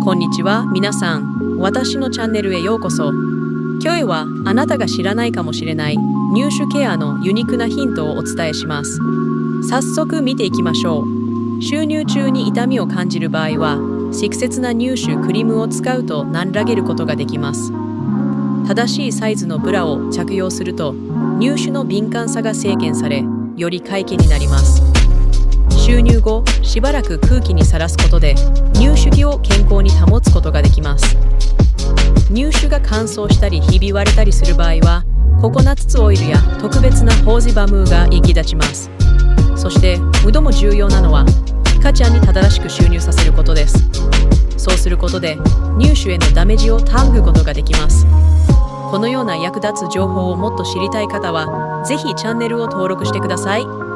こんにちは、皆さん。私のチャンネルへようこそ。今日はあなたが知らないかもしれない入手ケアのユニークなヒントをお伝えします。早速見ていきましょう。収入中に痛みを感じる場合は、適切な入手クリームを使うと和らげることができます。正しいサイズのブラを着用すると、入手の敏感さが制限され、より快適になります。収入後、しばらく空気にさらすことで、入手器を健康に保つことができます。入手が乾燥したりひび割れたりする場合は、ココナッツオイルや特別なホージバムーが役立ちます。そして、最も重要なのは、ピカちゃんに正しく収入させることです。そうすることで、入手へのダメージを防ぐことができます。このような役立つ情報をもっと知りたい方は、ぜひチャンネルを登録してください。